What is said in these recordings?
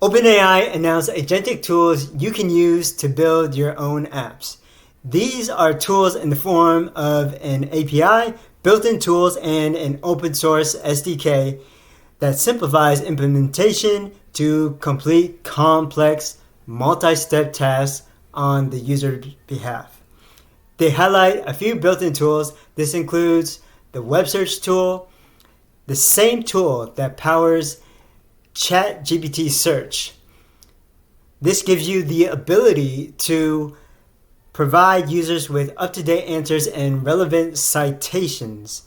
OpenAI announced agentic tools you can use to build your own apps. These are tools in the form of an API, built-in tools, and an open source SDK that simplifies implementation to complete complex, multi-step tasks on the user's behalf. They highlight a few built-in tools. This includes the web search tool, the same tool that powers ChatGPT search. This gives you the ability to provide users with up-to-date answers and relevant citations.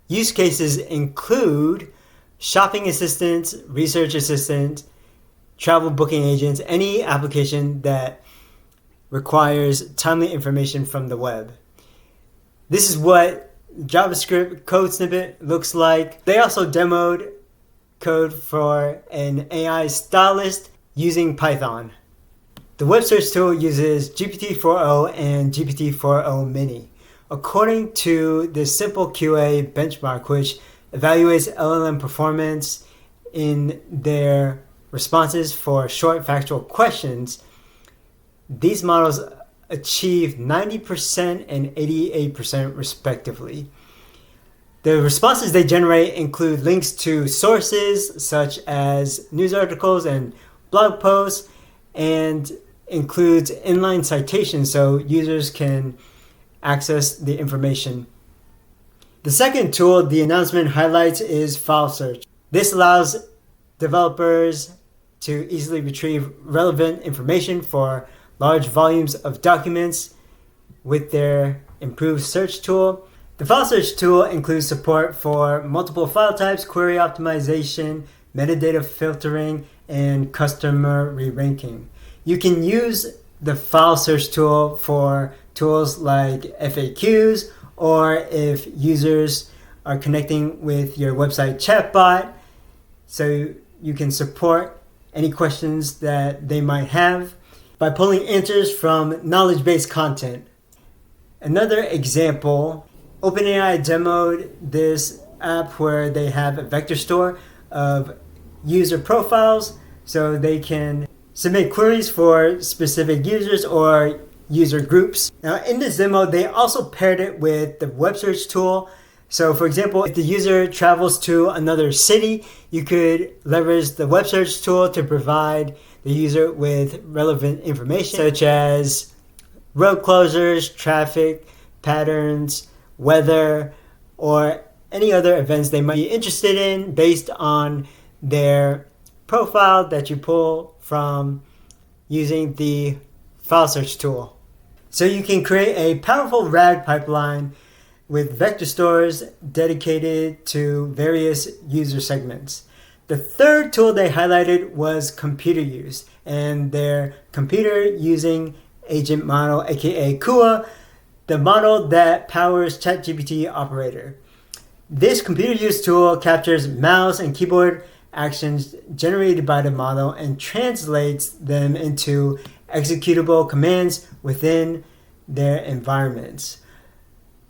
Use cases include shopping assistants, research assistants, travel booking agents, any application that requires timely information from the web. This is what JavaScript code snippet looks like. They also demoed code for an AI stylist using Python. The web search tool uses GPT-4o and GPT-4o Mini. According to the Simple QA benchmark, which evaluates LLM performance in their responses for short factual questions, these models achieve 90% and 88% respectively. The responses they generate include links to sources such as news articles and blog posts, and includes inline citations so users can access the information. The second tool the announcement highlights is file search. This allows developers to easily retrieve relevant information for large volumes of documents with their improved search tool. The file search tool includes support for multiple file types, query optimization, metadata filtering, and customer re-ranking. You can use the file search tool for tools like FAQs, or if users are connecting with your website chatbot, so you can support any questions that they might have by pulling answers from knowledge-based content. Another example, OpenAI demoed this app where they have a vector store of user profiles so they can submit queries for specific users or user groups. Now in this demo, they also paired it with the web search tool. So for example, if the user travels to another city, you could leverage the web search tool to provide the user with relevant information such as road closures, traffic patterns, weather, or any other events they might be interested in based on their profile that you pull from using the file search tool. So you can create a powerful RAG pipeline with vector stores dedicated to various user segments. The third tool they highlighted was computer use, and their computer using agent model, aka Kua, the model that powers ChatGPT operator. This computer use tool captures mouse and keyboard actions generated by the model and translates them into executable commands within their environments.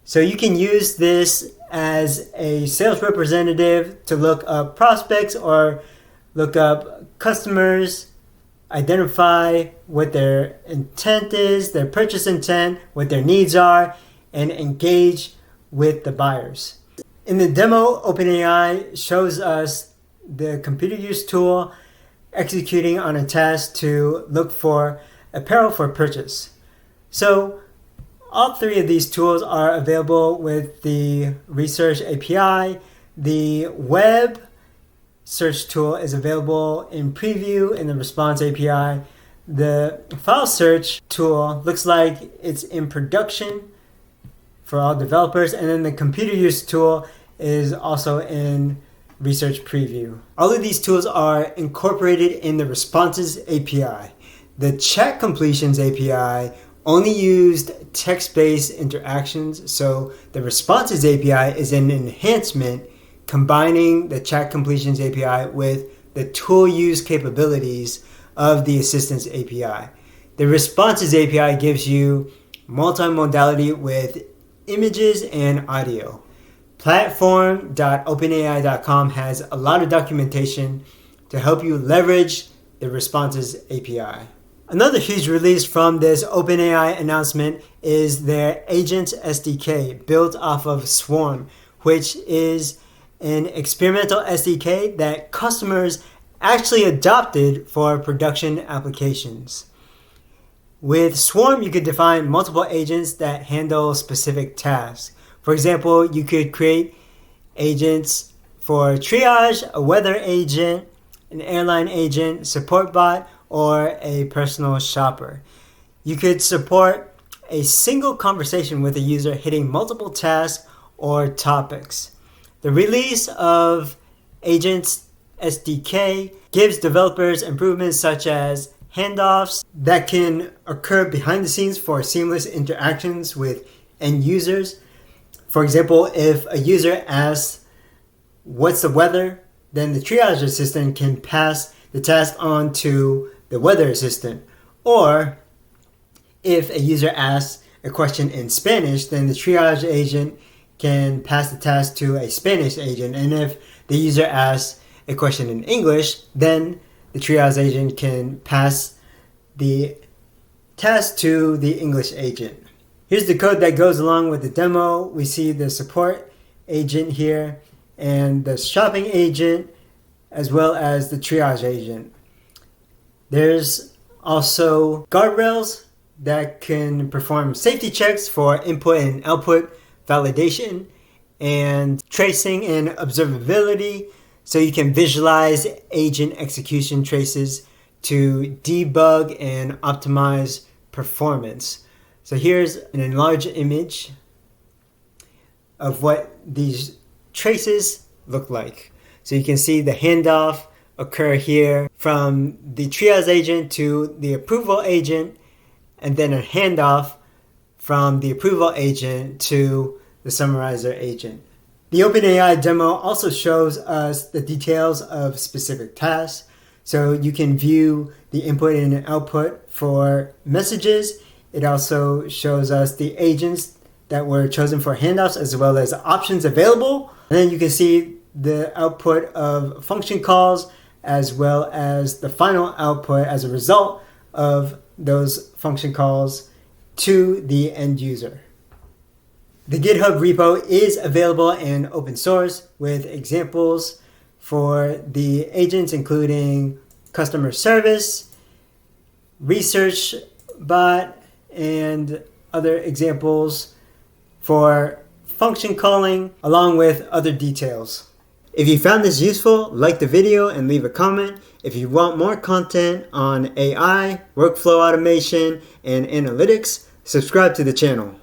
So you can use this as a sales representative to look up prospects or look up customers, identify what their intent is, their purchase intent, what their needs are, and engage with the buyers. In the demo, OpenAI shows us the computer use tool executing on a task to look for apparel for purchase. So all three of these tools are available with the research API. The web search tool is available in preview in the response API. The file search tool looks like it's in production for all developers, and then the computer use tool is also in research preview. All of these tools are incorporated in the responses API. The chat completions API only used text-based interactions, so the responses API is an enhancement combining the chat completions API with the tool use capabilities of the assistance API. The responses API gives you multimodality with images and audio. Platform.openai.com has a lot of documentation to help you leverage the Responses API. Another huge release from this OpenAI announcement is their Agents SDK built off of Swarm, which is an experimental SDK that customers actually adopted for production applications. With Swarm, you could define multiple agents that handle specific tasks. For example, you could create agents for triage, a weather agent, an airline agent, support bot, or a personal shopper. You could support a single conversation with a user hitting multiple tasks or topics. The release of Agents SDK gives developers improvements such as handoffs that can occur behind the scenes for seamless interactions with end users. For example, if a user asks, "What's the weather?" then the triage assistant can pass the task on to the weather assistant. Or if a user asks a question in Spanish, then the triage agent can pass the task to a Spanish agent. And if the user asks a question in English, then the triage agent can pass the task to the English agent. Here's the code that goes along with the demo. We see the support agent here and the shopping agent as well as the triage agent. There's also guardrails that can perform safety checks for input and output validation and tracing and observability, so you can visualize agent execution traces to debug and optimize performance. So here's an enlarged image of what these traces look like. So you can see the handoff occur here from the triage agent to the approval agent, and then a handoff from the approval agent to the summarizer agent. The OpenAI demo also shows us the details of specific tasks. So you can view the input and output for messages. It also shows us the agents that were chosen for handoffs as well as options available. And then you can see the output of function calls as well as the final output as a result of those function calls to the end user. The GitHub repo is available in open source with examples for the agents including customer service, research bot, and other examples for function calling, along with other details. If you found this useful, like the video and leave a comment. If you want more content on AI, workflow automation, and analytics, subscribe to the channel.